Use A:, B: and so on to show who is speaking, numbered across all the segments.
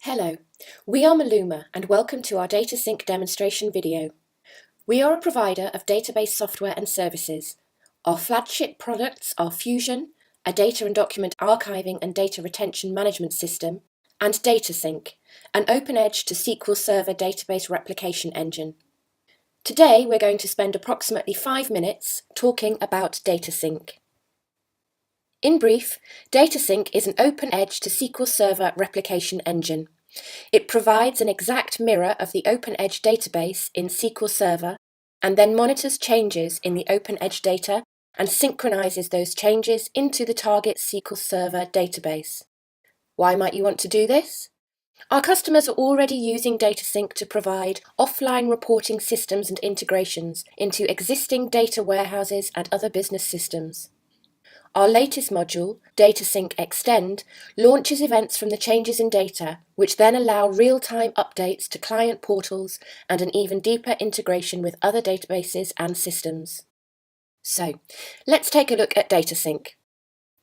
A: Hello, we are Maluma and welcome to our DataSync demonstration video. We are a provider of database software and services. Our flagship products are Fusion, a data and document archiving and data retention management system, and DataSync, an OpenEdge to SQL Server database replication engine. Today we're going to spend approximately 5 minutes talking about DataSync. In brief, DataSync is an OpenEdge to SQL Server replication engine. It provides an exact mirror of the OpenEdge database in SQL Server and then monitors changes in the OpenEdge data and synchronizes those changes into the target SQL Server database. Why might you want to do this? Our customers are already using DataSync to provide offline reporting systems and integrations into existing data warehouses and other business systems. Our latest module, DataSync Extend, launches events from the changes in data, which then allow real-time updates to client portals and an even deeper integration with other databases and systems. So, let's take a look at DataSync.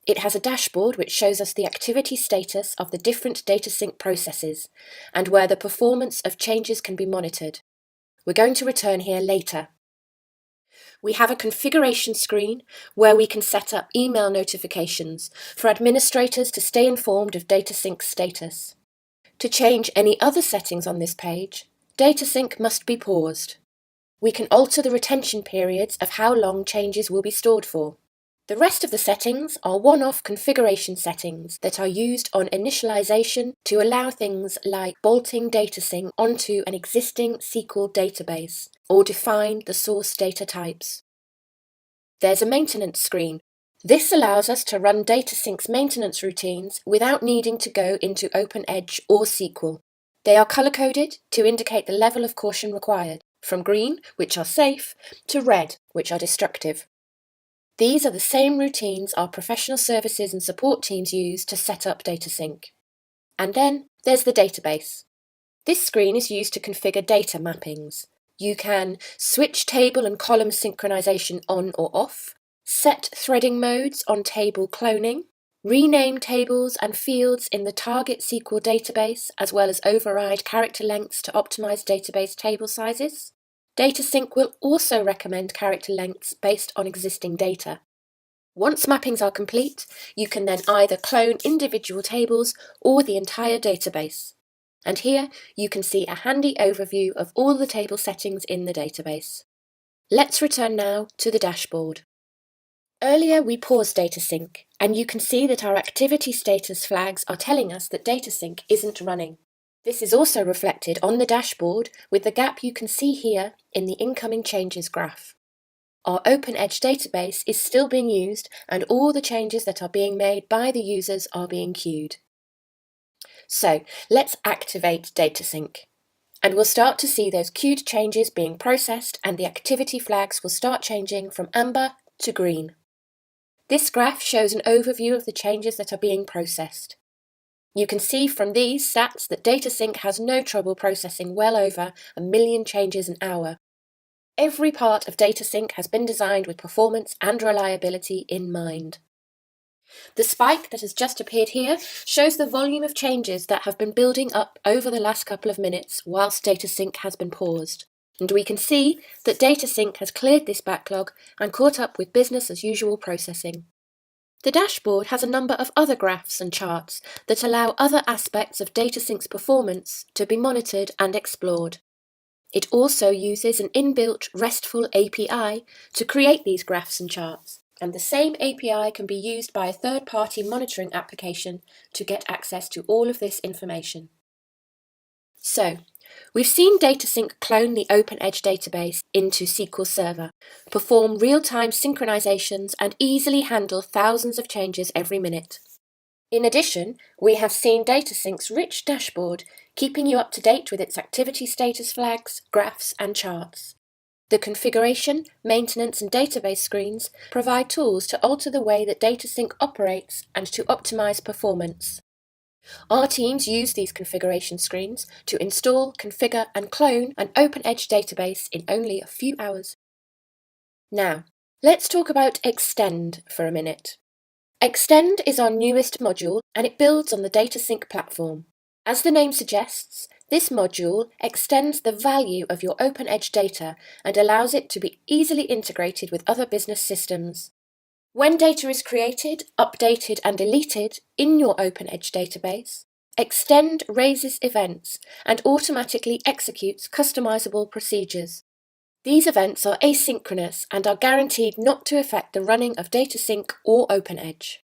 A: It has a dashboard which shows us the activity status of the different DataSync processes and where the performance of changes can be monitored. We're going to return here later. We have a configuration screen where we can set up email notifications for administrators to stay informed of DataSync status. To change any other settings on this page, DataSync must be paused. We can alter the retention periods of how long changes will be stored for. The rest of the settings are one-off configuration settings that are used on initialization to allow things like bolting DataSync onto an existing SQL database or define the source data types. There's a maintenance screen. This allows us to run DataSync's maintenance routines without needing to go into OpenEdge or SQL. They are color-coded to indicate the level of caution required, from green, which are safe, to red, which are destructive. These are the same routines our professional services and support teams use to set up DataSync. And then there's the database. This screen is used to configure data mappings. You can switch table and column synchronization on or off, set threading modes on table cloning, rename tables and fields in the target SQL database, as well as override character lengths to optimize database table sizes. DataSync will also recommend character lengths based on existing data. Once mappings are complete, you can then either clone individual tables or the entire database. And here you can see a handy overview of all the table settings in the database. Let's return now to the dashboard. Earlier we paused DataSync, and you can see that our activity status flags are telling us that DataSync isn't running. This is also reflected on the dashboard with the gap you can see here in the incoming changes graph. Our OpenEdge database is still being used and all the changes that are being made by the users are being queued. So let's activate DataSync. And we'll start to see those queued changes being processed and the activity flags will start changing from amber to green. This graph shows an overview of the changes that are being processed. You can see from these stats that DataSync has no trouble processing well over 1 million changes an hour. Every part of DataSync has been designed with performance and reliability in mind. The spike that has just appeared here shows the volume of changes that have been building up over the last couple of minutes whilst DataSync has been paused. And we can see that DataSync has cleared this backlog and caught up with business as usual processing. The dashboard has a number of other graphs and charts that allow other aspects of DataSync's performance to be monitored and explored. It also uses an inbuilt RESTful API to create these graphs and charts, and the same API can be used by a third-party monitoring application to get access to all of this information. So, we've seen DataSync clone the OpenEdge database into SQL Server, perform real-time synchronizations, and easily handle thousands of changes every minute. In addition, we have seen DataSync's rich dashboard, keeping you up to date with its activity status flags, graphs, and charts. The configuration, maintenance, and database screens provide tools to alter the way that DataSync operates and to optimize performance. Our teams use these configuration screens to install, configure, and clone an OpenEdge database in only a few hours. Now, let's talk about Extend for a minute. Extend is our newest module and it builds on the DataSync platform. As the name suggests, this module extends the value of your OpenEdge data and allows it to be easily integrated with other business systems. When data is created, updated and deleted in your OpenEdge database, Extend raises events and automatically executes customizable procedures. These events are asynchronous and are guaranteed not to affect the running of DataSync or OpenEdge.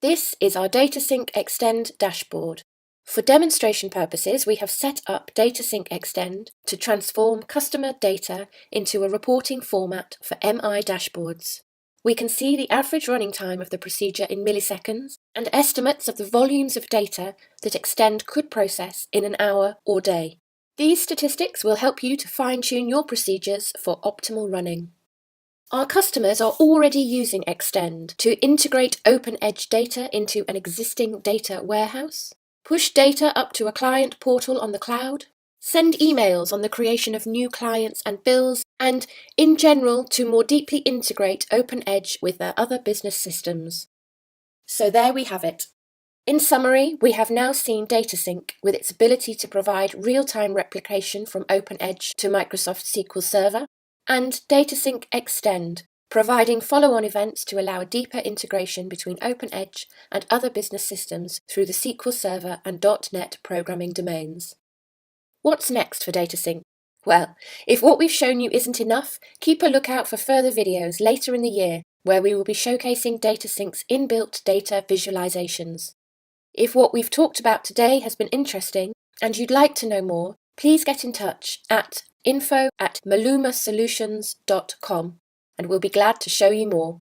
A: This is our DataSync Extend dashboard. For demonstration purposes, we have set up DataSync Extend to transform customer data into a reporting format for MI dashboards. We can see the average running time of the procedure in milliseconds and estimates of the volumes of data that Extend could process in an hour or day. These statistics will help you to fine-tune your procedures for optimal running. Our customers are already using Extend to integrate OpenEdge data into an existing data warehouse, push data up to a client portal on the cloud, send emails on the creation of new clients and bills, and, in general, to more deeply integrate OpenEdge with their other business systems. So there we have it. In summary, we have now seen DataSync with its ability to provide real-time replication from OpenEdge to Microsoft SQL Server, and DataSync Extend, providing follow-on events to allow a deeper integration between OpenEdge and other business systems through the SQL Server and .NET programming domains. What's next for DataSync? Well, if what we've shown you isn't enough, keep a lookout for further videos later in the year where we will be showcasing DataSync's inbuilt data visualizations. If what we've talked about today has been interesting and you'd like to know more, please get in touch at info@malumasolutions.com and we'll be glad to show you more.